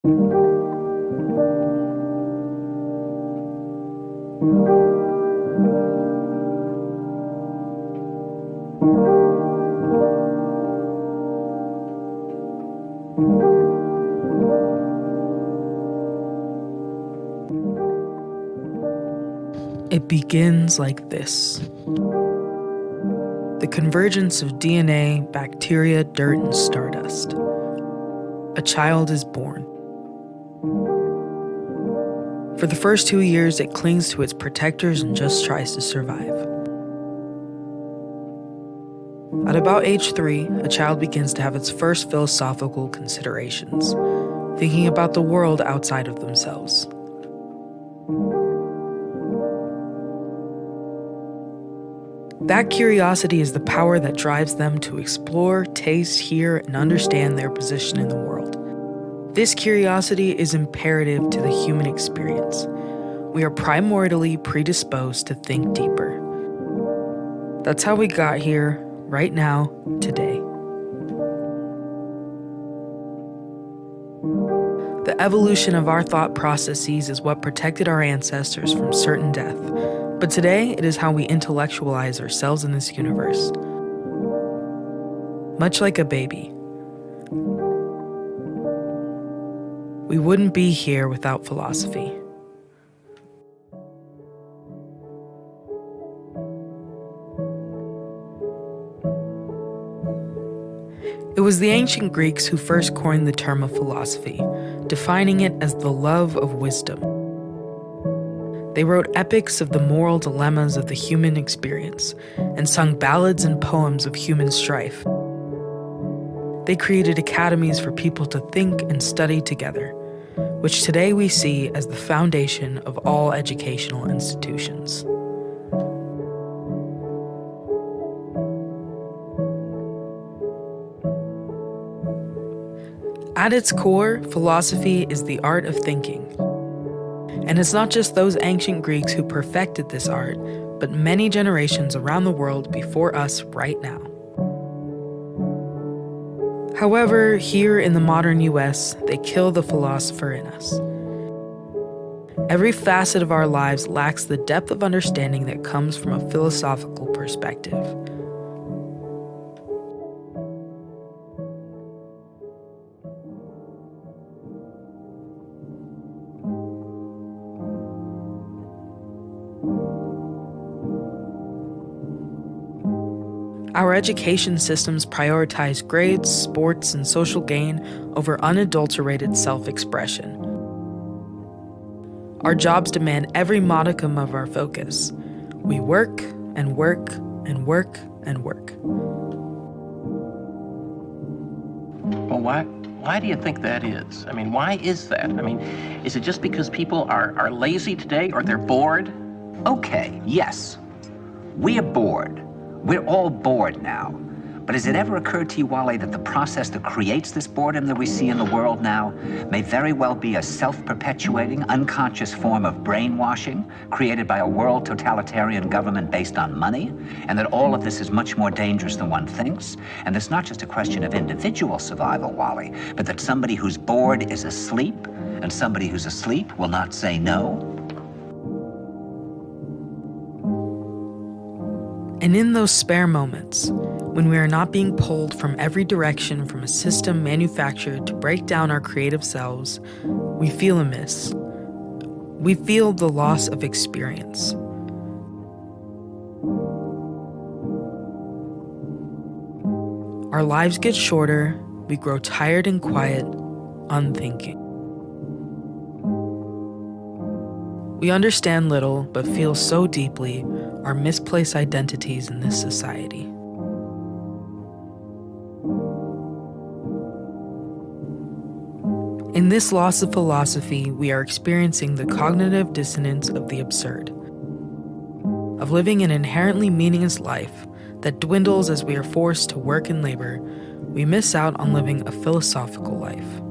It begins like this. The convergence of DNA, bacteria, dirt, and stardust. A child is born. For the first 2 years, it clings to its protectors and just tries to survive. At about age 3, a child begins to have its first philosophical considerations, thinking about the world outside of themselves. That curiosity is the power that drives them to explore, taste, hear, and understand their position in the world. This curiosity is imperative to the human experience. We are primordially predisposed to think deeper. That's how we got here, right now, today. The evolution of our thought processes is what protected our ancestors from certain death. But today, it is how we intellectualize ourselves in this universe. Much like a baby. We wouldn't be here without philosophy. It was the ancient Greeks who first coined the term of philosophy, defining it as the love of wisdom. They wrote epics of the moral dilemmas of the human experience and sung ballads and poems of human strife. They created academies for people to think and study together, which today we see as the foundation of all educational institutions. At its core, philosophy is the art of thinking. And it's not just those ancient Greeks who perfected this art, but many generations around the world before us right now. However, here in the modern US, they kill the philosopher in us. Every facet of our lives lacks the depth of understanding that comes from a philosophical perspective. Our education systems prioritize grades, sports, and social gain over unadulterated self-expression. Our jobs demand every modicum of our focus. We work and work and work and work. Well, why do you think that is? I mean, why is that? I mean, is it just because people are lazy today or they're bored? Okay, yes. We are bored. We're all bored now. But has it ever occurred to you, Wally, that the process that creates this boredom that we see in the world now may very well be a self-perpetuating, unconscious form of brainwashing created by a world totalitarian government based on money, and that all of this is much more dangerous than one thinks? And it's not just a question of individual survival, Wally, but that somebody who's bored is asleep, and somebody who's asleep will not say no? And in those spare moments, when we are not being pulled from every direction from a system manufactured to break down our creative selves, we feel a miss. We feel the loss of experience. Our lives get shorter, we grow tired and quiet, unthinking. We understand little, but feel so deeply our misplaced identities in this society. In this loss of philosophy, we are experiencing the cognitive dissonance of the absurd, of living an inherently meaningless life that dwindles as we are forced to work and labor. We miss out on living a philosophical life.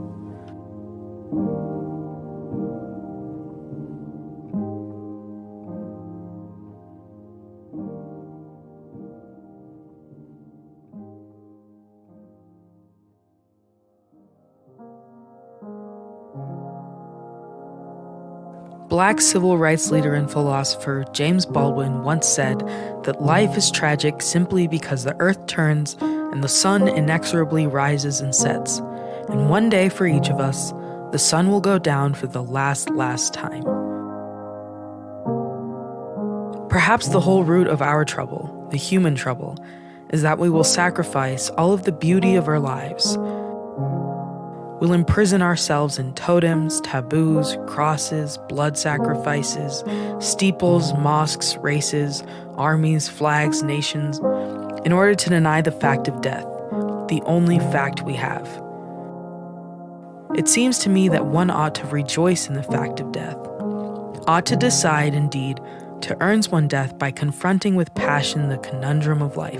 Black civil rights leader and philosopher James Baldwin once said that life is tragic simply because the earth turns and the sun inexorably rises and sets. And one day for each of us, the sun will go down for the last time. Perhaps the whole root of our trouble, the human trouble, is that we will sacrifice all of the beauty of our lives. We'll imprison ourselves in totems, taboos, crosses, blood sacrifices, steeples, mosques, races, armies, flags, nations, in order to deny the fact of death, the only fact we have. It seems to me that one ought to rejoice in the fact of death, ought to decide, indeed, to earn one's death by confronting with passion the conundrum of life.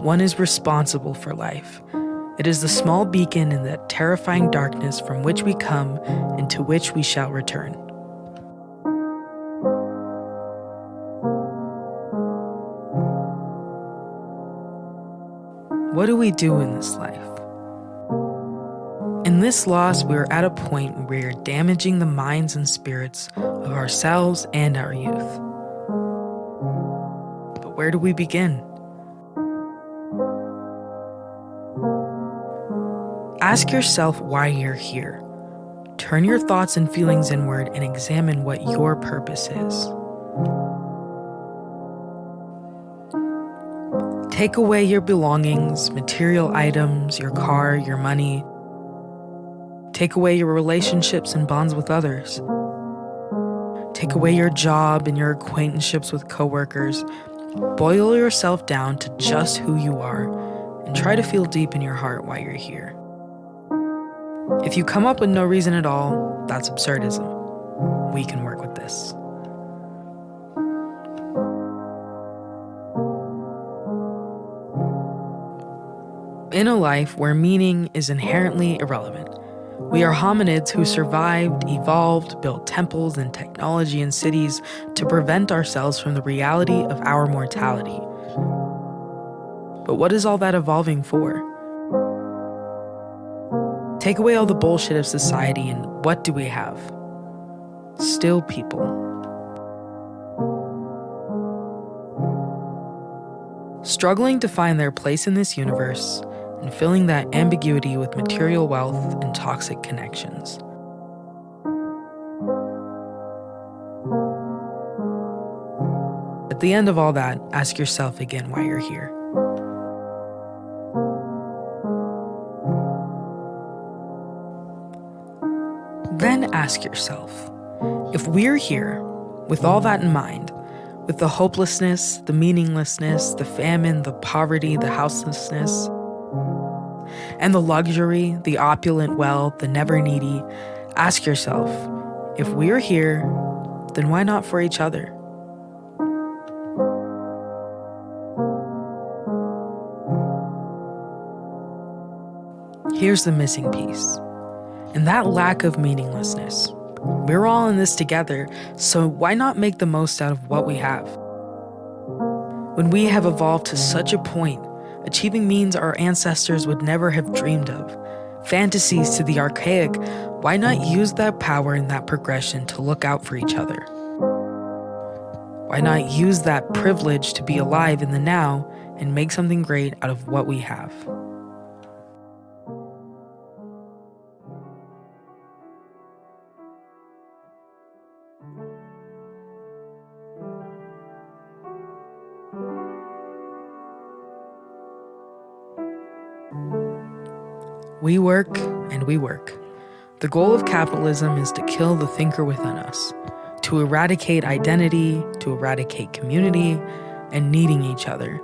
One is responsible for life. It is the small beacon in that terrifying darkness from which we come and to which we shall return. What do we do in this life? In this loss, we are at a point where we are damaging the minds and spirits of ourselves and our youth. But where do we begin? Ask yourself why you're here. Turn your thoughts and feelings inward and examine what your purpose is. Take away your belongings, material items, your car, your money. Take away your relationships and bonds with others. Take away your job and your acquaintanceships with coworkers. Boil yourself down to just who you are and try to feel deep in your heart why you're here. If you come up with no reason at all, that's absurdism. We can work with this. In a life where meaning is inherently irrelevant, we are hominids who survived, evolved, built temples and technology and cities to prevent ourselves from the reality of our mortality. But what is all that evolving for? Take away all the bullshit of society and what do we have? Still people. Struggling to find their place in this universe and filling that ambiguity with material wealth and toxic connections. At the end of all that, ask yourself again why you're here. Then ask yourself, if we're here, with all that in mind, with the hopelessness, the meaninglessness, the famine, the poverty, the houselessness, and the luxury, the opulent wealth, the never needy, ask yourself, if we're here, then why not for each other? Here's the missing piece. In that lack of meaninglessness, we're all in this together, so why not make the most out of what we have? When we have evolved to such a point, achieving means our ancestors would never have dreamed of, fantasies to the archaic, why not use that power and that progression to look out for each other? Why not use that privilege to be alive in the now and make something great out of what we have? We work and we work. The goal of capitalism is to kill the thinker within us, to eradicate identity, to eradicate community, and needing each other.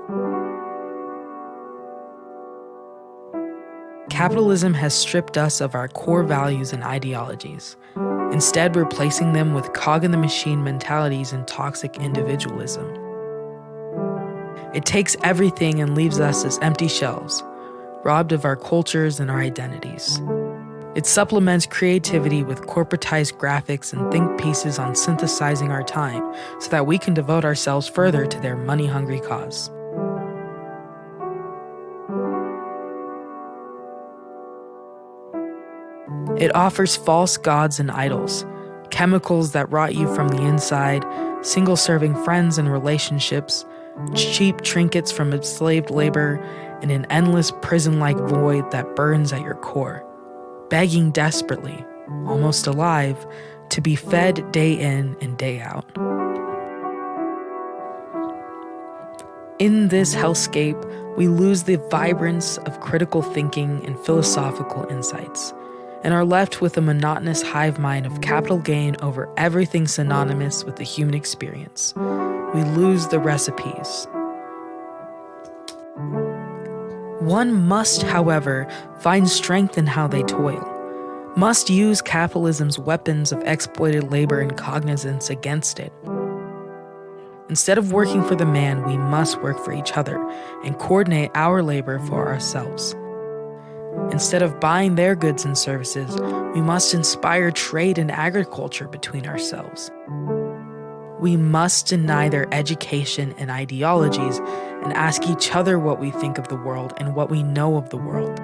Capitalism has stripped us of our core values and ideologies, instead replacing them with cog-in-the-machine mentalities and toxic individualism. It takes everything and leaves us as empty shells, robbed of our cultures and our identities. It supplements creativity with corporatized graphics and think pieces on synthesizing our time so that we can devote ourselves further to their money-hungry cause. It offers false gods and idols, chemicals that rot you from the inside, single-serving friends and relationships, cheap trinkets from enslaved labor, and an endless prison-like void that burns at your core, begging desperately, almost alive, to be fed day in and day out. In this hellscape, we lose the vibrance of critical thinking and philosophical insights, and are left with a monotonous hive mind of capital gain over everything synonymous with the human experience. We lose the recipes. One must, however, find strength in how they toil, must use capitalism's weapons of exploited labor and cognizance against it. Instead of working for the man, we must work for each other and coordinate our labor for ourselves. Instead of buying their goods and services, we must inspire trade and agriculture between ourselves. We must deny their education and ideologies and ask each other what we think of the world and what we know of the world.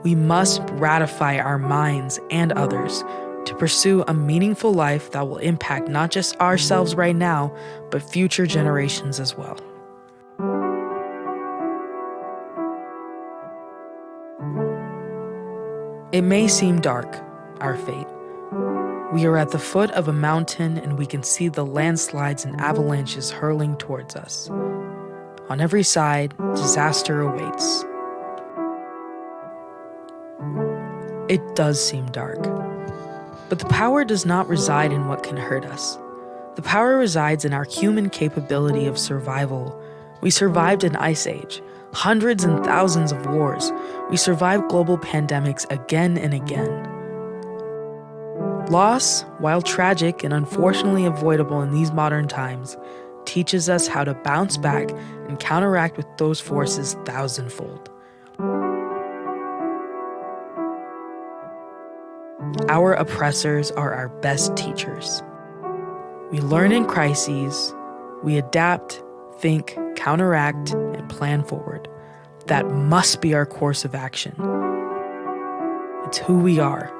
We must ratify our minds and others to pursue a meaningful life that will impact not just ourselves right now, but future generations as well. It may seem dark, our fate. We are at the foot of a mountain and we can see the landslides and avalanches hurling towards us. On every side, disaster awaits. It does seem dark. But the power does not reside in what can hurt us. The power resides in our human capability of survival. We survived an ice age, hundreds and thousands of wars. We survived global pandemics again and again. Loss, while tragic and unfortunately avoidable in these modern times, teaches us how to bounce back and counteract with those forces thousandfold. Our oppressors are our best teachers. We learn in crises, we adapt, think, counteract, and plan forward. That must be our course of action. It's who we are.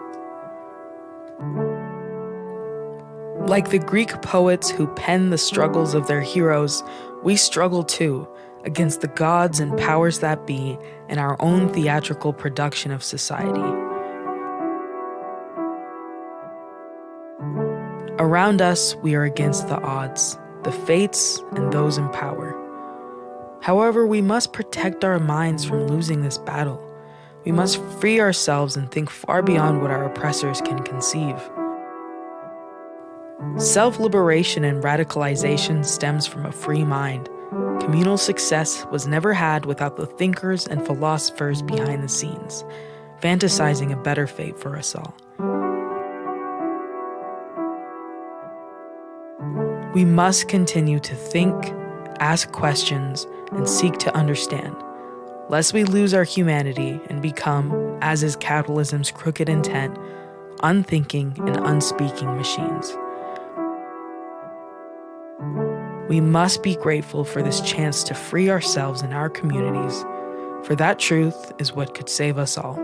Like the Greek poets who penned the struggles of their heroes, we struggle too, against the gods and powers that be in our own theatrical production of society. Around us, we are against the odds, the fates, and those in power. However, we must protect our minds from losing this battle. We must free ourselves and think far beyond what our oppressors can conceive. Self-liberation and radicalization stems from a free mind. Communal success was never had without the thinkers and philosophers behind the scenes, fantasizing a better fate for us all. We must continue to think, ask questions, and seek to understand, lest we lose our humanity and become, as is capitalism's crooked intent, unthinking and unspeaking machines. We must be grateful for this chance to free ourselves and our communities, for that truth is what could save us all.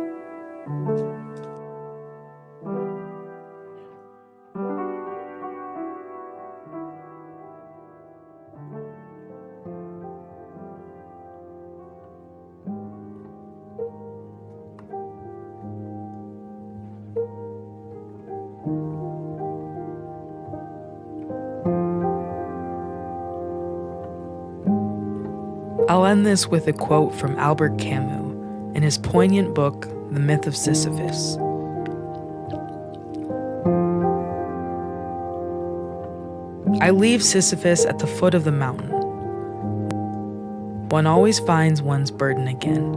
I'll end this with a quote from Albert Camus in his poignant book, The Myth of Sisyphus. I leave Sisyphus at the foot of the mountain. One always finds one's burden again.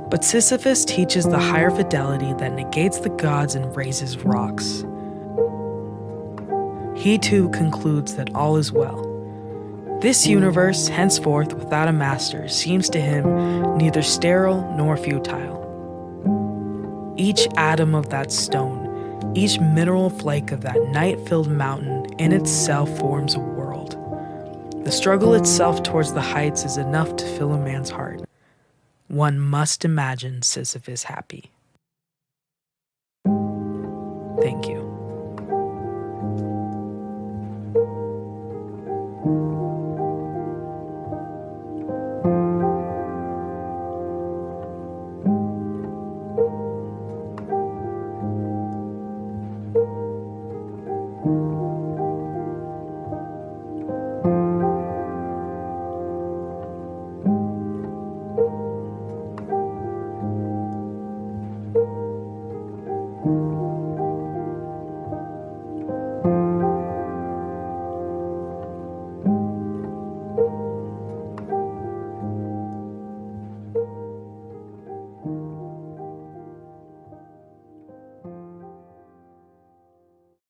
But Sisyphus teaches the higher fidelity that negates the gods and raises rocks. He too concludes that all is well. This universe, henceforth without a master, seems to him neither sterile nor futile. Each atom of that stone, each mineral flake of that night-filled mountain in itself forms a world. The struggle itself towards the heights is enough to fill a man's heart. One must imagine Sisyphus happy. Thank you.